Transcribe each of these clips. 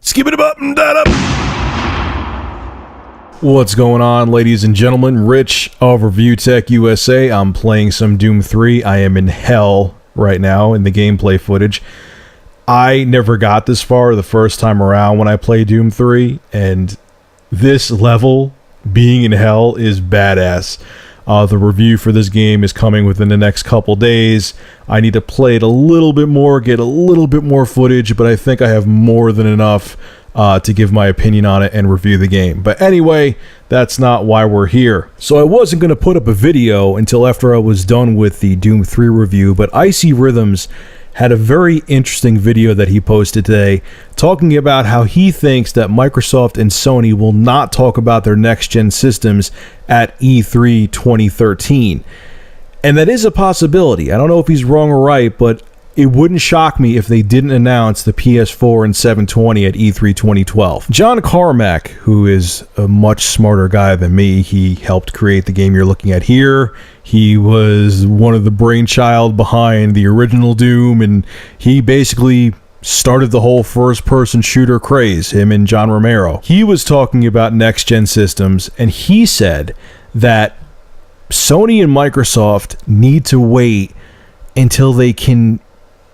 Skip it up and that up. What's going on, ladies and gentlemen? Rich of Review Tech USA. I'm playing some Doom 3. I am in hell right now in the gameplay footage. I never got this far the first time around when I played Doom 3, and this level, being in hell, is badass. The review for this game is coming within the next couple days. I need to play it a little bit more, get a little bit more footage, but I think I have more than enough to give my opinion on it and review the game. But anyway, that's not why we're here. So I wasn't going to put up a video until after I was done with the Doom 3 review, but Icy Rhythms had a very interesting video that he posted today talking about how he thinks that Microsoft and Sony will not talk about their next-gen systems at E3 2013. And that is a possibility. I don't know if he's wrong or right, but it wouldn't shock me if they didn't announce the PS4 and 720 at E3 2012. John Carmack, who is a much smarter guy than me, he helped create the game you're looking at here. He was one of the brainchild behind the original Doom, and he basically started the whole first-person shooter craze, him and John Romero. He was talking about next-gen systems, and he said that Sony and Microsoft need to wait until they can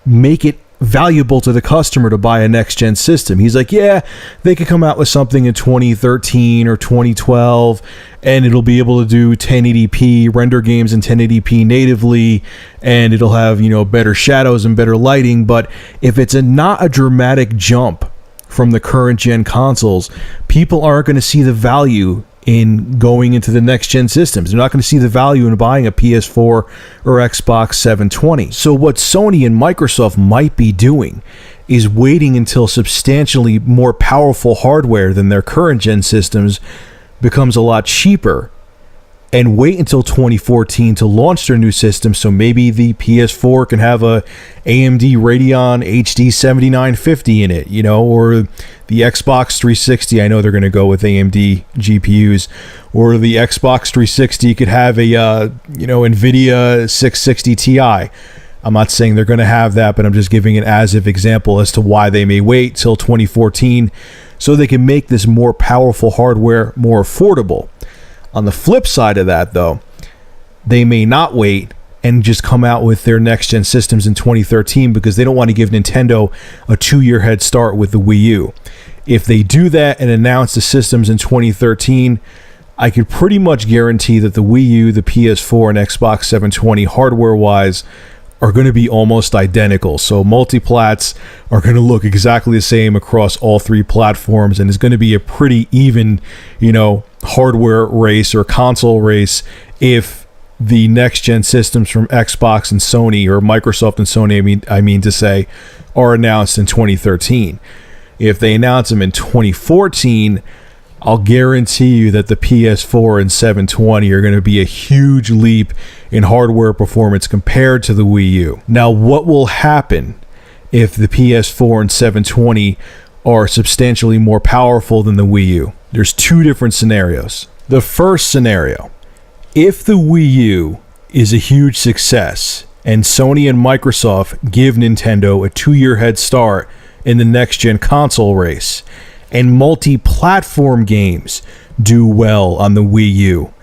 make it valuable to the customer to buy a next-gen system. He's like, yeah, they could come out with something in 2013 or 2012, and it'll be able to do 1080p, render games in 1080p natively, and it'll have, you know, better shadows and better lighting. But if it's not a dramatic jump from the current gen consoles, people aren't going to see the value in going into the next-gen systems. They're not going to see the value in buying a PS4 or Xbox 720. So what Sony and Microsoft might be doing is waiting until substantially more powerful hardware than their current-gen systems becomes a lot cheaper, and wait until 2014 to launch their new system. So maybe the PS4 can have a AMD Radeon HD 7950 in it, you know, or the Xbox 360. I know they're going to go with AMD GPUs, or the Xbox 360 could have a NVIDIA 660 Ti. I'm not saying they're going to have that, but I'm just giving an as-if example as to why they may wait till 2014 so they can make this more powerful hardware more affordable. On the flip side of that, though, they may not wait and just come out with their next-gen systems in 2013 because they don't want to give Nintendo a 2-year head start with the Wii U. If they do that and announce the systems in 2013, I could pretty much guarantee that the Wii U, the PS4, and Xbox 720 hardware-wise are going to be almost identical. So multiplats are going to look exactly the same across all three platforms, and it's going to be a pretty even, hardware race or console race if the next gen systems from Xbox and Sony, or Microsoft and Sony, I mean to say, are announced in 2013. If they announce them in 2014, I'll guarantee you that the PS4 and 720 are going to be a huge leap in hardware performance compared to the Wii U. Now, what will happen if the PS4 and 720 are substantially more powerful than the Wii U? There's two different scenarios. The first scenario, if the Wii U is a huge success and Sony and Microsoft give Nintendo a 2-year head start in the next-gen console race, and multi-platform games do well on the Wii U,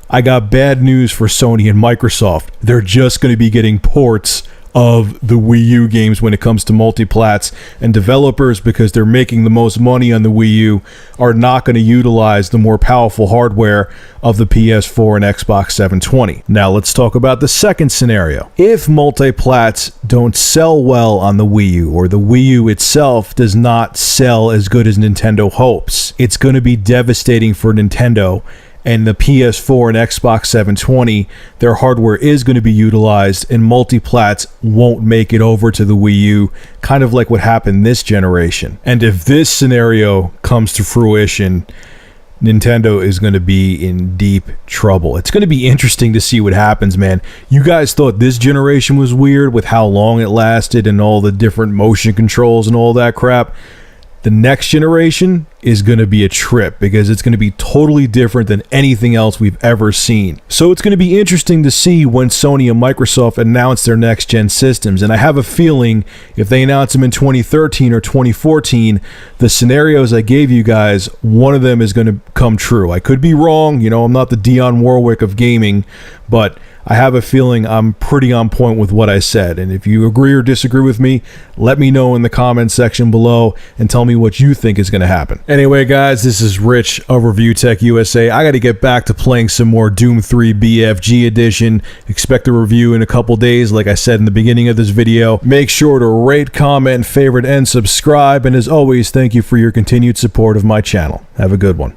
I got bad news for Sony and Microsoft. They're just going to be getting ports of the Wii U games when it comes to multiplats, and developers, because they're making the most money on the Wii U, are not going to utilize the more powerful hardware of the PS4 and Xbox 720. Now let's talk about the second scenario. If multiplats don't sell well on the Wii U, or the Wii U itself does not sell as good as Nintendo hopes, it's going to be devastating for Nintendo. And the PS4 and Xbox 720, their hardware is going to be utilized, and multiplats won't make it over to the Wii U, kind of like what happened this generation. And if this scenario comes to fruition, Nintendo is going to be in deep trouble. It's going to be interesting to see what happens, man. You guys thought this generation was weird with how long it lasted and all the different motion controls and all that crap. the next generation is going to be a trip because it's going to be totally different than anything else we've ever seen. So it's going to be interesting to see when Sony and Microsoft announce their next gen systems. And I have a feeling if they announce them in 2013 or 2014, the scenarios I gave you guys, one of them is going to come true. I could be wrong. You know, I'm not the Dionne Warwick of gaming, but I have a feeling I'm pretty on point with what I said. And if you agree or disagree with me, let me know in the comments section below and tell me what you think is going to happen. Anyway, guys, this is Rich of Review Tech USA. I got to get back to playing some more Doom 3 BFG Edition. Expect a review in a couple days, like I said in the beginning of this video. Make sure to rate, comment, favorite, and subscribe. And as always, thank you for your continued support of my channel. Have a good one.